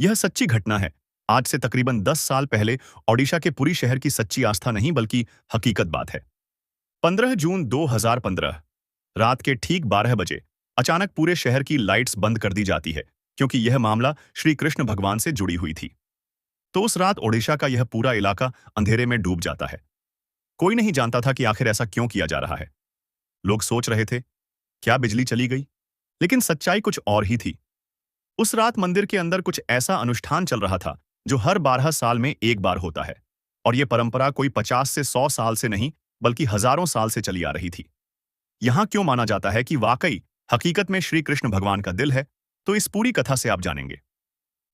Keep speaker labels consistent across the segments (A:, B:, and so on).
A: यह सच्ची घटना है। आज से तकरीबन 10 साल पहले ओडिशा के पुरी शहर की सच्ची आस्था नहीं बल्कि हकीकत बात है। 15 जून 2015 रात के ठीक 12 बजे अचानक पूरे शहर की लाइट्स बंद कर दी जाती है, क्योंकि यह मामला श्री कृष्ण भगवान से जुड़ी हुई थी। तो उस रात ओडिशा का यह पूरा इलाका अंधेरे में डूब जाता है। कोई नहीं जानता था कि आखिर ऐसा क्यों किया जा रहा है। लोग सोच रहे थे, क्या बिजली चली गई? लेकिन सच्चाई कुछ और ही थी। उस रात मंदिर के अंदर कुछ ऐसा अनुष्ठान चल रहा था जो हर 12 साल में एक बार होता है। और यह परंपरा कोई 50 से 100 साल से नहीं बल्कि हजारों साल से चली आ रही थी। यहां क्यों माना जाता है कि वाकई हकीकत में श्री कृष्ण भगवान का दिल है, तो इस पूरी कथा से आप जानेंगे।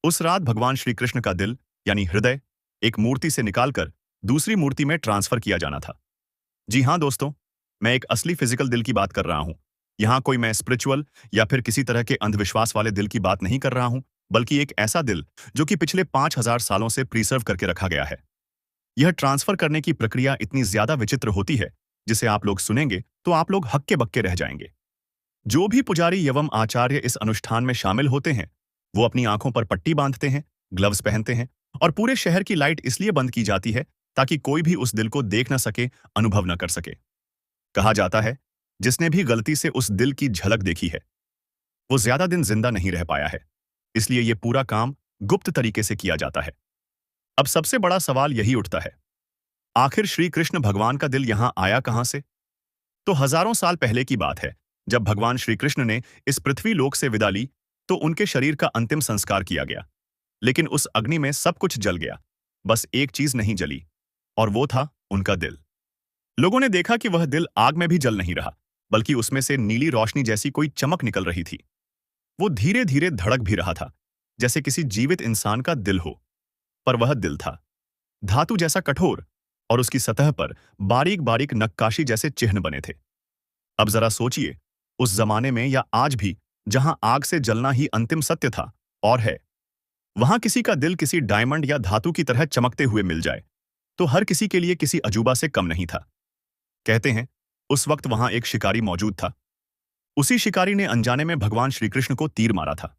A: उस रात भगवान श्री कृष्ण का दिल यानी हृदय एक मूर्ति से निकालकर दूसरी मूर्ति में ट्रांसफर किया जाना था। जी हां दोस्तों, मैं एक असली फिजिकल दिल की बात कर रहा हूं। यहां कोई मैं स्पिरिचुअल या फिर किसी तरह के अंधविश्वास वाले दिल की बात नहीं कर रहा हूं, बल्कि एक ऐसा दिल जो कि पिछले 5000 सालों से प्रिजर्व करके रखा गया है। यह ट्रांसफर करने की प्रक्रिया इतनी ज्यादा विचित्र होती है, जिसे आप लोग सुनेंगे तो आप लोग हक्के बक्के रह जाएंगे। जो भी पुजारी एवं आचार्य इस अनुष्ठान में शामिल होते हैं, वो अपनी आंखों पर पट्टी बांधते हैं, ग्लव्स पहनते हैं और पूरे शहर की लाइट इसलिए बंद की जाती है ताकि कोई भी उस दिल को देख न सके, अनुभव न कर सके। कहा जाता है, जिसने भी गलती से उस दिल की झलक देखी है, वो ज्यादा दिन जिंदा नहीं रह पाया है। इसलिए ये पूरा काम गुप्त तरीके से किया जाता है। अब सबसे बड़ा सवाल यही उठता है, आखिर श्री कृष्ण भगवान का दिल यहां आया कहां से? तो हजारों साल पहले की बात है, जब भगवान श्री कृष्ण ने इस पृथ्वी लोक से विदा ली, तो उनके शरीर का अंतिम संस्कार किया गया। लेकिन उस अग्नि में सब कुछ जल गया, बस एक चीज नहीं जली, और वो था उनका दिल। लोगों ने देखा कि वह दिल आग में भी जल नहीं रहा, बल्कि उसमें से नीली रोशनी जैसी कोई चमक निकल रही थी। वो धीरे धीरे धड़क भी रहा था, जैसे किसी जीवित इंसान का दिल हो। पर वह दिल था धातु जैसा कठोर, और उसकी सतह पर बारीक बारीक नक्काशी जैसे चिन्ह बने थे। अब जरा सोचिए, उस जमाने में या आज भी, जहां आग से जलना ही अंतिम सत्य था और है, वहां किसी का दिल किसी डायमंड या धातु की तरह चमकते हुए मिल जाए, तो हर किसी के लिए किसी अजूबा से कम नहीं था। कहते हैं, उस वक्त वहां एक शिकारी मौजूद था। उसी शिकारी ने अनजाने में भगवान श्री कृष्ण को तीर मारा था।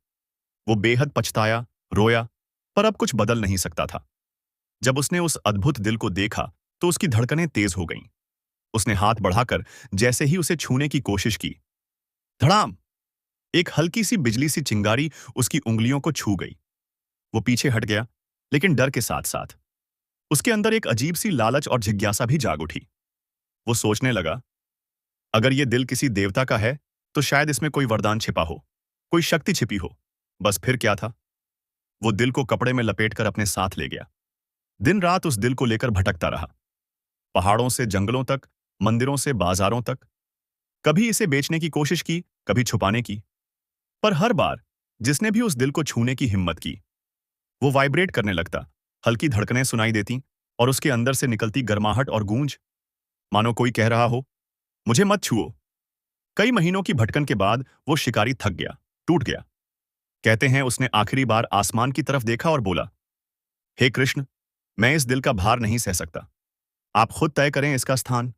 A: वो बेहद पछताया, रोया, पर अब कुछ बदल नहीं सकता था। जब उसने उस अद्भुत दिल को देखा, तो उसकी धड़कनें तेज हो गईं। उसने हाथ बढ़ाकर जैसे ही उसे छूने की कोशिश की, धड़ाम! एक हल्की सी बिजली सी चिंगारी उसकी उंगलियों को छू गई। वो पीछे हट गया, लेकिन डर के साथ साथ उसके अंदर एक अजीब सी लालच और जिज्ञासा भी जाग उठी। वो सोचने लगा, अगर ये दिल किसी देवता का है, तो शायद इसमें कोई वरदान छिपा हो, कोई शक्ति छिपी हो। बस फिर क्या था? वो दिल को कपड़े में लपेटकर अपने साथ ले गया। दिन रात उस दिल को लेकर भटकता रहा, पहाड़ों से जंगलों तक, मंदिरों से बाजारों तक। कभी इसे बेचने की कोशिश की, कभी छुपाने की, पर हर बार जिसने भी उस दिल को छूने की हिम्मत की, वो वाइब्रेट करने लगता। हल्की धड़कनें सुनाई देती और उसके अंदर से निकलती गर्माहट और गूंज, मानो कोई कह रहा हो, मुझे मत छुओ। कई महीनों की भटकन के बाद वो शिकारी थक गया, टूट गया। कहते हैं, उसने आखिरी बार आसमान की तरफ देखा और बोला, हे कृष्ण, मैं इस दिल का भार नहीं सह सकता, आप खुद तय करें इसका स्थान।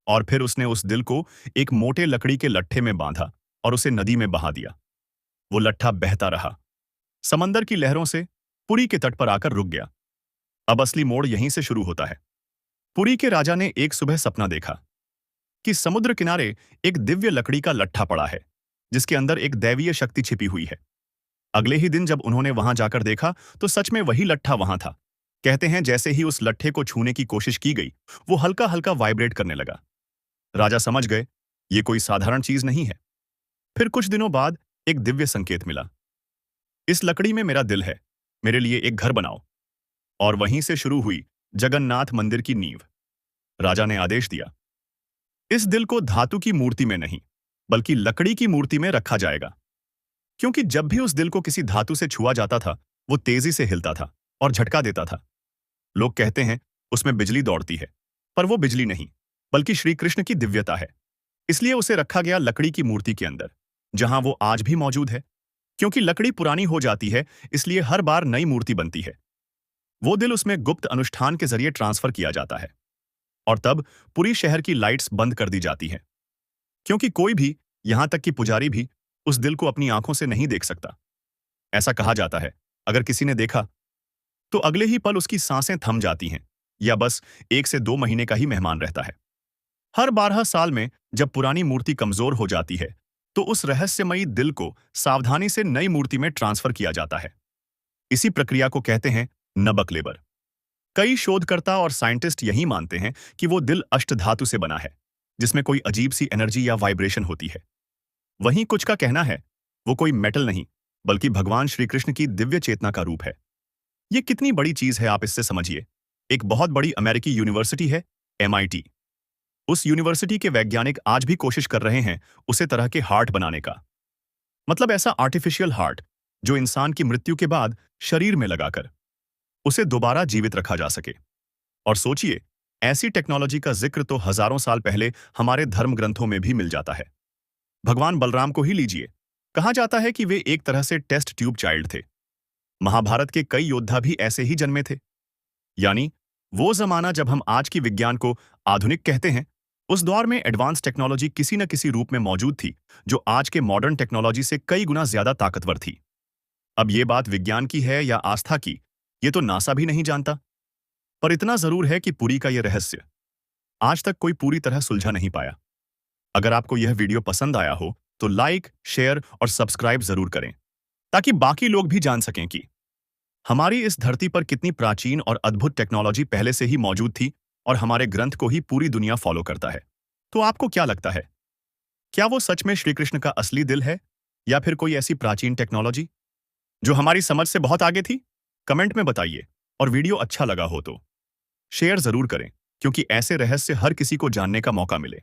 A: और फिर उसने उस दिल को एक मोटे लकड़ी के लट्ठे में बांधा और उसे नदी में बहा दिया। वो लट्ठा बहता रहा, समंदर की लहरों से पुरी के तट पर आकर रुक गया। अब असली मोड़ यहीं से शुरू होता है। पुरी के राजा ने एक सुबह सपना देखा कि समुद्र किनारे एक दिव्य लकड़ी का लट्ठा पड़ा है, जिसके अंदर एक दैवीय शक्ति छिपी हुई है। अगले ही दिन जब उन्होंने वहां जाकर देखा, तो सच में वही लट्ठा वहां था। कहते हैं, जैसे ही उस लट्ठे को छूने की कोशिश की गई, वो हल्का हल्का वाइब्रेट करने लगा। राजा समझ गए, ये कोई साधारण चीज नहीं है। फिर कुछ दिनों बाद एक दिव्य संकेत मिला, इस लकड़ी में मेरा दिल है, मेरे लिए एक घर बनाओ। और वहीं से शुरू हुई जगन्नाथ मंदिर की नींव। राजा ने आदेश दिया, इस दिल को धातु की मूर्ति में नहीं, बल्कि लकड़ी की मूर्ति में रखा जाएगा। क्योंकि जब भी उस दिल को किसी धातु से छुआ जाता था, वो तेजी से हिलता था और झटका देता था। लोग कहते हैं, उसमें बिजली दौड़ती है, पर वो बिजली नहीं, बल्कि श्री कृष्ण की दिव्यता है। इसलिए उसे रखा गया लकड़ी की मूर्ति के अंदर, जहां वो आज भी मौजूद है। क्योंकि लकड़ी पुरानी हो जाती है, इसलिए हर बार नई मूर्ति बनती है। वो दिल उसमें गुप्त अनुष्ठान के जरिए ट्रांसफर किया जाता है, और तब पूरी शहर की लाइट्स बंद कर दी जाती हैं। क्योंकि कोई भी, यहां तक कि पुजारी भी, उस दिल को अपनी आंखों से नहीं देख सकता। ऐसा कहा जाता है, अगर किसी ने देखा तो अगले ही पल उसकी सांसें थम जाती हैं या बस 1 से 2 महीने का ही मेहमान रहता है। हर 12 साल में जब पुरानी मूर्ति कमजोर हो जाती है तो उस रहस्यमयी दिल को सावधानी से नई मूर्ति में ट्रांसफर किया जाता है। इसी प्रक्रिया को कहते हैं नबक लेबर। कई शोधकर्ता और साइंटिस्ट यही मानते हैं कि वो दिल अष्टधातु से बना है, जिसमें कोई अजीब सी एनर्जी या वाइब्रेशन होती है। वहीं कुछ का कहना है वो कोई मेटल नहीं बल्कि भगवान श्री कृष्ण की दिव्य चेतना का रूप है। ये कितनी बड़ी चीज है आप इससे समझिए। एक बहुत बड़ी अमेरिकी यूनिवर्सिटी है, MIT। उस यूनिवर्सिटी के वैज्ञानिक आज भी कोशिश कर रहे हैं उसे तरह के हार्ट बनाने का। मतलब ऐसा आर्टिफिशियल हार्ट जो इंसान की मृत्यु के बाद शरीर में लगाकर उसे दोबारा जीवित रखा जा सके। और सोचिए, ऐसी टेक्नोलॉजी का जिक्र तो हजारों साल पहले हमारे धर्म ग्रंथों में भी मिल जाता है। भगवान बलराम को ही लीजिए, कहा जाता है कि वे एक तरह से टेस्ट ट्यूब चाइल्ड थे। महाभारत के कई योद्धा भी ऐसे ही जन्मे थे। यानी वो जमाना जब हम आज की विज्ञान को आधुनिक कहते हैं, उस दौर में एडवांस टेक्नोलॉजी किसी न किसी रूप में मौजूद थी जो आज के मॉडर्न टेक्नोलॉजी से कई गुना ज्यादा ताकतवर थी। अब ये बात विज्ञान की है या आस्था की, ये तो नासा भी नहीं जानता। पर इतना जरूर है कि पुरी का ये रहस्य आज तक कोई पूरी तरह सुलझा नहीं पाया। अगर आपको यह वीडियो पसंद आया हो तो लाइक, शेयर और सब्सक्राइब जरूर करें ताकि बाकी लोग भी जान सकें कि हमारी इस धरती पर कितनी प्राचीन और अद्भुत टेक्नोलॉजी पहले से ही मौजूद थी और हमारे ग्रंथ को ही पूरी दुनिया फॉलो करता है। तो आपको क्या लगता है, क्या वो सच में श्री कृष्ण का असली दिल है या फिर कोई ऐसी प्राचीन टेक्नोलॉजी जो हमारी समझ से बहुत आगे थी? कमेंट में बताइए। और वीडियो अच्छा लगा हो तो शेयर जरूर करें, क्योंकि ऐसे रहस्य हर किसी को जानने का मौका मिले।